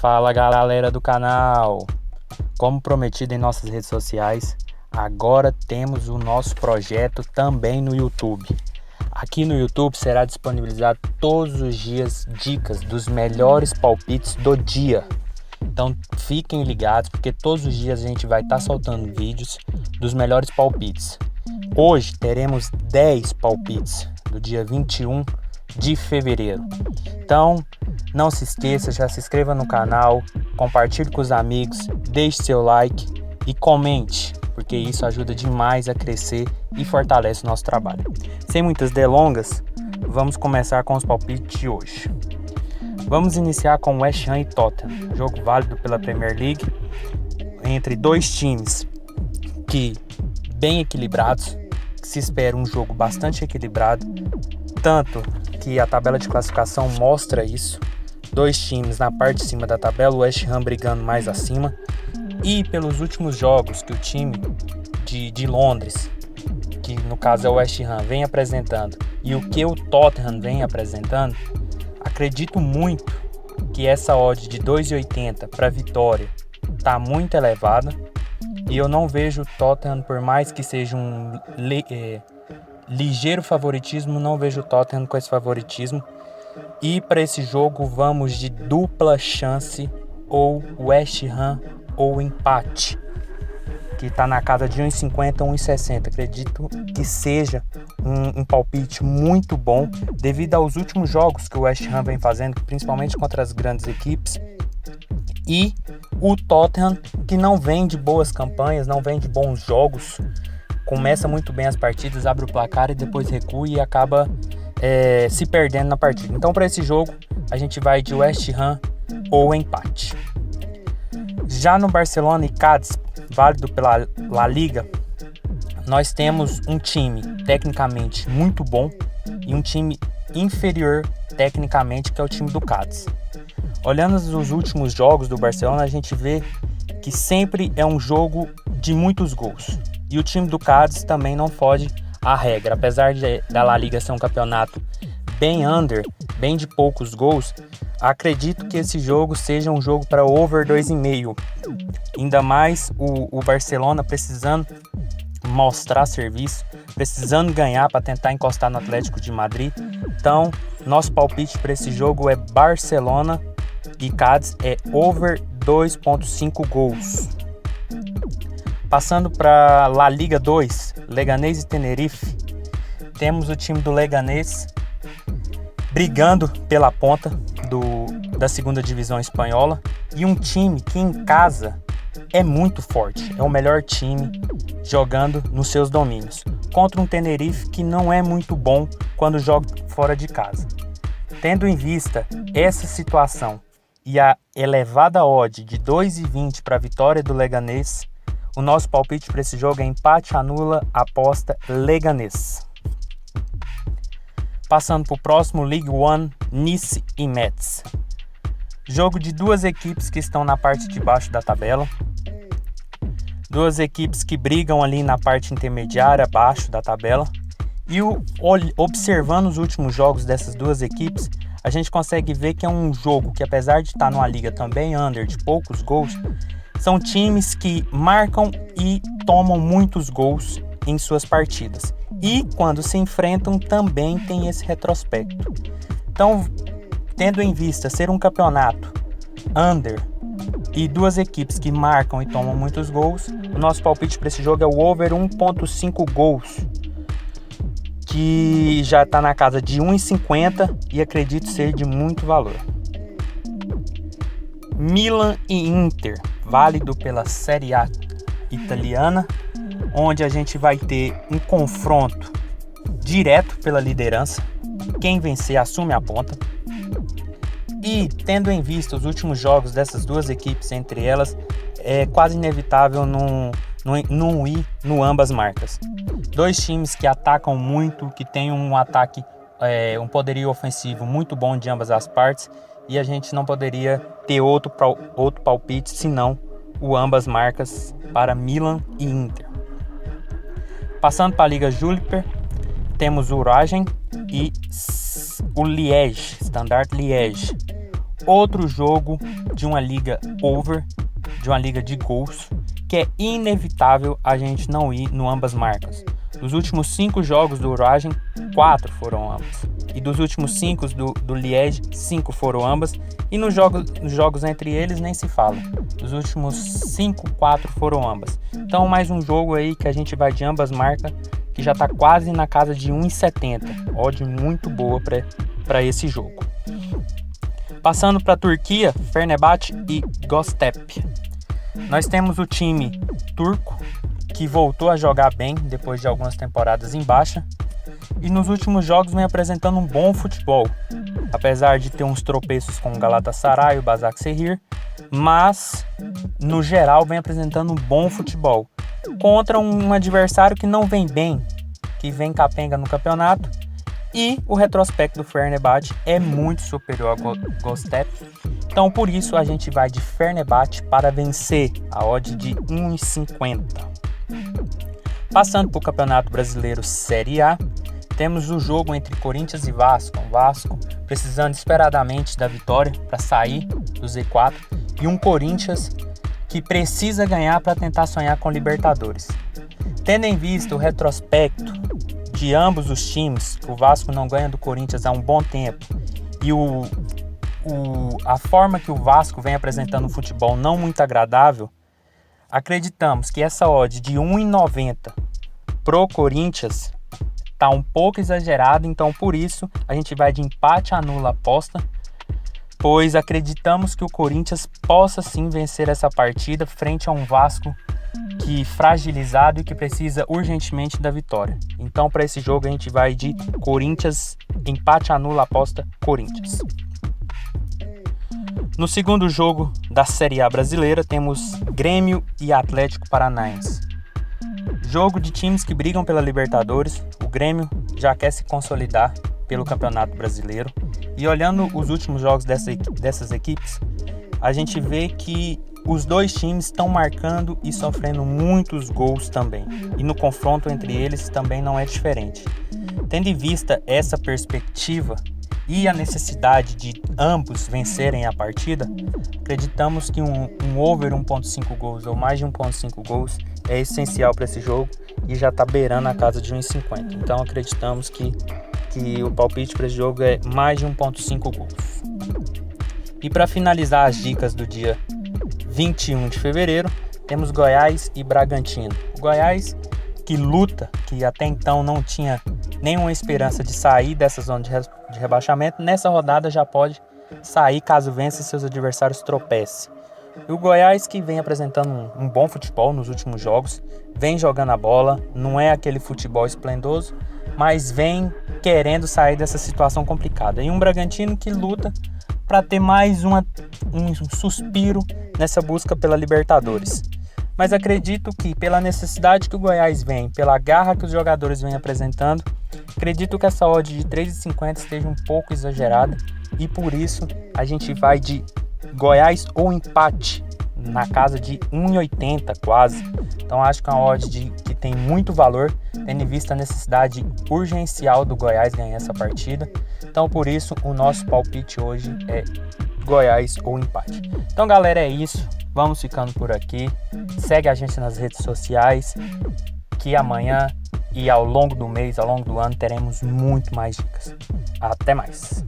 Fala galera do canal, como prometido em nossas redes sociais, agora temos o nosso projeto também no YouTube. Aqui no YouTube será disponibilizado todos os dias dicas dos melhores palpites do dia. Então fiquem ligados porque todos os dias a gente vai estar soltando vídeos dos melhores palpites. Hoje teremos 10 palpites do dia 21 de fevereiro. Então não se esqueça, já se inscreva no canal, compartilhe com os amigos, deixe seu like e comente, porque isso ajuda demais a crescer e fortalece o nosso trabalho. Sem muitas delongas, vamos começar com os palpites de hoje. Vamos iniciar com West Ham e Tottenham, jogo válido pela Premier League, entre dois times que bem equilibrados, que se espera um jogo bastante equilibrado, tanto que a tabela de classificação mostra isso. Dois times na parte de cima da tabela, o West Ham brigando mais acima. E pelos últimos jogos que o time de Londres, que no caso é o West Ham, vem apresentando, e o que o Tottenham vem apresentando, acredito muito que essa odd de 2,80 para vitória está muito elevada. E eu não vejo o Tottenham, por mais que seja um ligeiro favoritismo, não vejo o Tottenham com esse favoritismo. E para esse jogo vamos de dupla chance, ou West Ham ou empate, que está na casa de 1,50 ou 1,60. Acredito que seja um palpite muito bom devido aos últimos jogos que o West Ham vem fazendo, principalmente contra as grandes equipes. E o Tottenham, que não vem de boas campanhas, não vem de bons jogos, começa muito bem as partidas, abre o placar e depois recua e acaba se perdendo na partida. Então para esse jogo a gente vai de West Ham ou empate. Já no Barcelona e Cádiz, válido pela La Liga, nós temos um time tecnicamente muito bom e um time inferior tecnicamente, que é o time do Cádiz. Olhando os últimos jogos do Barcelona, a gente vê que sempre é um jogo de muitos gols. E o time do Cádiz também não foge à regra. Apesar da La Liga ser um campeonato bem under, bem de poucos gols, acredito que esse jogo seja um jogo para over 2,5. Ainda mais o Barcelona precisando mostrar serviço, precisando ganhar para tentar encostar no Atlético de Madrid. Então, nosso palpite para esse jogo é Barcelona e Cádiz é over 2,5 gols. Passando para La Liga 2, Leganés e Tenerife, temos o time do Leganés brigando pela ponta da segunda divisão espanhola e um time que em casa é muito forte, é o melhor time jogando nos seus domínios, contra um Tenerife que não é muito bom quando joga fora de casa. Tendo em vista essa situação e a elevada odd de 2,20 para a vitória do Leganés, o nosso palpite para esse jogo é empate anula, aposta Leganés. Passando para o próximo, Ligue 1, Nice e Metz. Jogo de duas equipes que estão na parte de baixo da tabela. Duas equipes que brigam ali na parte intermediária, abaixo da tabela. E observando os últimos jogos dessas duas equipes, a gente consegue ver que é um jogo que, apesar de estar numa liga também under, de poucos gols, são times que marcam e tomam muitos gols em suas partidas. E quando se enfrentam também tem esse retrospecto. Então, tendo em vista ser um campeonato under e duas equipes que marcam e tomam muitos gols, o nosso palpite para esse jogo é o over 1,5 gols, que já está na casa de 1,50 e acredito ser de muito valor. Milan e Inter, válido pela Série A italiana, onde a gente vai ter um confronto direto pela liderança. Quem vencer assume a ponta. E tendo em vista os últimos jogos dessas duas equipes, entre elas, é quase inevitável não ir no ambas marcas. Dois times que atacam muito, que têm um ataque, um poderio ofensivo muito bom de ambas as partes, e a gente não poderia ter outro palpite senão o ambas marcas para Milan e Inter. Passando para a Liga Jupiler, temos o Uragen e o Liège, Standard Liège. outro jogo de uma liga over, de uma liga de gols, que é inevitável a gente não ir no ambas marcas. Dos últimos 5 jogos do Rajen, 4 foram ambas. E dos últimos 5 do Liège, 5 foram ambas. E nos jogos entre eles nem se fala. Dos últimos 5, 4 foram ambas. Então mais um jogo aí que a gente vai de ambas marcas, que já está quase na casa de 1,70. Odd muito boa para esse jogo. Passando para a Turquia, Fenerbahçe e Göztepe. Nós temos o time turco, que voltou a jogar bem depois de algumas temporadas em baixa. E nos últimos jogos vem apresentando um bom futebol. Apesar de ter uns tropeços com o Galatasaray e o Başakşehir, mas no geral vem apresentando um bom futebol. Contra um adversário que não vem bem, que vem capenga no campeonato. E o retrospecto do Fenerbahçe é muito superior ao Göztepe. Então por isso a gente vai de Fenerbahçe para vencer, a odd de 1,50. Passando para o Campeonato Brasileiro Série A, temos o jogo entre Corinthians e Vasco. O Vasco precisando desesperadamente da vitória para sair do Z4 e um Corinthians que precisa ganhar para tentar sonhar com Libertadores. Tendo em vista o retrospecto de ambos os times, o Vasco não ganha do Corinthians há um bom tempo e a forma que o Vasco vem apresentando um futebol não muito agradável, acreditamos que essa odd de 1,90 pro Corinthians está um pouco exagerada, então por isso a gente vai de empate anula a aposta, pois acreditamos que o Corinthians possa sim vencer essa partida frente a um Vasco que fragilizado e que precisa urgentemente da vitória. Então para esse jogo a gente vai de Corinthians, empate anula a aposta Corinthians. No segundo jogo da Série A brasileira temos Grêmio e Atlético Paranaense. Jogo de times que brigam pela Libertadores. O Grêmio já quer se consolidar pelo Campeonato Brasileiro. E olhando os últimos jogos dessas equipes, a gente vê que os dois times estão marcando e sofrendo muitos gols também. E no confronto entre eles também não é diferente. Tendo em vista essa perspectiva e a necessidade de ambos vencerem a partida, acreditamos que um over 1.5 gols ou mais de 1.5 gols é essencial para esse jogo e já está beirando a casa de 1,50. Então acreditamos que o palpite para esse jogo é mais de 1.5 gols. E para finalizar as dicas do dia 21 de fevereiro, temos Goiás e Bragantino. O Goiás que luta, que até então não tinha nenhuma esperança de sair dessa zona de rebaixamento, nessa rodada já pode sair caso vença e seus adversários tropecem. E o Goiás que vem apresentando um bom futebol nos últimos jogos, vem jogando a bola, não é aquele futebol esplendoso, mas vem querendo sair dessa situação complicada. E um Bragantino que luta para ter mais um suspiro nessa busca pela Libertadores. Mas acredito que pela necessidade que o Goiás vem, pela garra que os jogadores vêm apresentando, acredito que essa odd de 3,50 esteja um pouco exagerada e por isso a gente vai de Goiás ou empate na casa de 1,80 quase. Então acho que é uma odd que tem muito valor, tendo em vista a necessidade urgencial do Goiás ganhar essa partida. Então por isso o nosso palpite hoje é Goiás ou empate. Então galera, é isso. Vamos ficando por aqui. Segue a gente nas redes sociais, que amanhã e ao longo do mês, ao longo do ano, teremos muito mais dicas. Até mais!